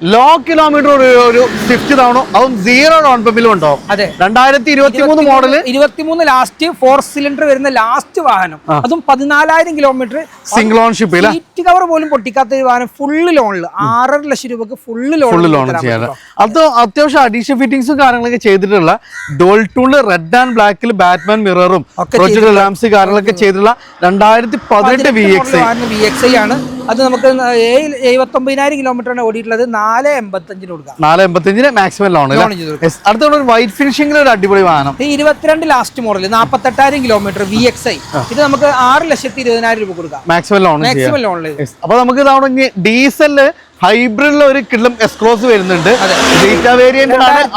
Low kilometre ഒരു Swift തവണ അതും സീറോ ഡൗൺ പേയ്മെന്റിലും ഉണ്ടോ? അതെ, 2023 മോഡല് 23 ലാസ്റ്റ് 4 സിലിണ്ടർ വരുന്ന ലാസ്റ്റ് വാഹനം, അതും 14,000 kilometre single ownership. Seat cover പോലും പൊട്ടിക്കാത്ത ഒരു വാഹനം, ഫുള്ള് ലോണിൽ 6.5 ലക്ഷം രൂപക്ക് ഫുള്ള് ലോൺ ചെയ്യാറ്. അത് അത്യാവശ്യം അഡീഷണൽ ഫിറ്റിംഗ്സും കാര്യങ്ങളൊക്കെ ചെയ്തിട്ടുള്ള ഡോൾ ടൂണില് റെഡ് ആൻഡ് ബ്ലാക്കിൽ ബാറ്റ്മാൻ മിററും പ്രൊജക്ടർ ലാംപ്സ് കാര്യങ്ങളൊക്കെ ചെയ്തിട്ടുള്ള 2018 VXi ആണ്. അത് നമുക്ക് 79,000 കിലോമീറ്ററാണ് ഓടിയിട്ടുള്ളത്. 485 കൊടുക്കാം. 485 മാക്സിമം ലോൺ. അടുത്ത വൈറ്റ് ഫിനിഷിംഗിൽ ഒരു അടിപൊളി വാഹനം 22 ലാസ്റ്റ് മോഡൽ 48,000 കിലോമീറ്റർ VXi. ഇത് നമുക്ക് 6,20,000 രൂപ കൊടുക്കാം മാക്സിമം ലോണിൽ. അപ്പൊ നമുക്ക് ഇതവിടെ ഡീസല് ഹൈബ്രിഡിൽ ഒരു കിള്ളം എസ്ക്രോസ് വരുന്നുണ്ട്.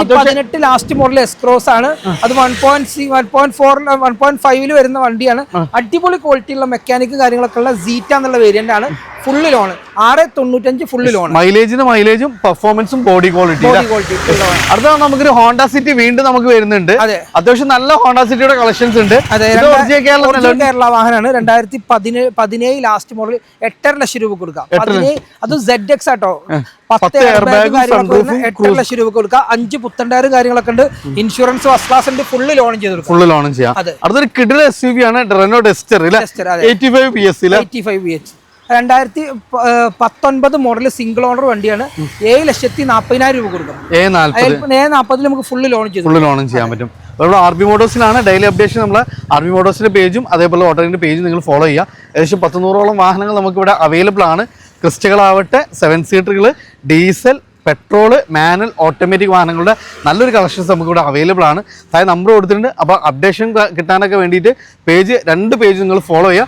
18 ലാസ്റ്റ് മോഡൽ എസ്ക്രോസ് ആണ്. അത് 1.5 വരുന്ന വണ്ടിയാണ്. അടിപൊളി ക്വാളിറ്റി ഉള്ള മെക്കാനിക്കും കാര്യങ്ങളൊക്കെ ഉള്ള സീറ്റ എന്നുള്ള വേരിയന്റ് ആണ്. Full loan 6.95 full loan. മൈലേജും പെർഫോമൻസും ബോഡി ക്വാളിറ്റി. അടുത്ത നമുക്കൊരു ഹോണ്ട സിറ്റി വീണ്ടും നമുക്ക് വരുന്നുണ്ട്. അത്യാവശ്യം നല്ല ഹോണ്ട സിറ്റിയുടെ കളക്ഷൻസ് ഉണ്ട്. കേരള വാഹനമാണ്. 2017 ലാസ്റ്റ് മോഡൽ 8.5 ലക്ഷം രൂപ കൊടുക്കാം. അത് ZX ആട്ടോ. 10 ലക്ഷം രൂപ കൊടുക്കാം. 5 പുത്തൻ ടയർ കാര്യങ്ങളൊക്കെ ഉണ്ട്. ഇൻഷുറൻസ് ഫസ്റ്റ് ക്ലാസ് ഉണ്ട്. ഫുള്ള് ലോൺ ചെയ്യാം. അടുത്തൊരു കിഡിൽ SUV ആണ് Renault Duster 85 PS. 2019 model single owner വണ്ടിയാണ്. 7,40,000 രൂപ കൊടുക്കും. A40 നമുക്ക് ഫുള്ള് ലോൺ ചെയ്യാൻ പറ്റും. RB മോട്ടോഴ്സിലാണ് ഡെയിലി അപ്ഡേഷൻ. നമ്മൾ RB മോട്ടോഴ്സിന്റെ പേജും അതേപോലെ ഓട്ടോറിന്റെ പേജും നിങ്ങൾ ഫോളോ ചെയ്യുക. ഏകദേശം 100-100ഓളം വാഹനങ്ങൾ നമുക്ക് ഇവിടെ അവൈലബിൾ ആണ്. ക്രിസ്റ്റകളാവട്ടെ, 7 സീറ്ററുകൾ, ഡീസൽ, പെട്രോള്, മാനുവൽ, ഓട്ടോമാറ്റിക് വാഹനങ്ങളുടെ നല്ലൊരു കളക്ഷൻസ് നമുക്ക് ഇവിടെ അവൈലബിൾ ആണ്. അതായത് നമ്പർ കൊടുത്തിട്ടുണ്ട്. അപ്പോൾ അപ്ഡേഷൻ കിട്ടാനൊക്കെ വേണ്ടിയിട്ട് 2 പേജ് നിങ്ങൾ ഫോളോ ചെയ്യുക.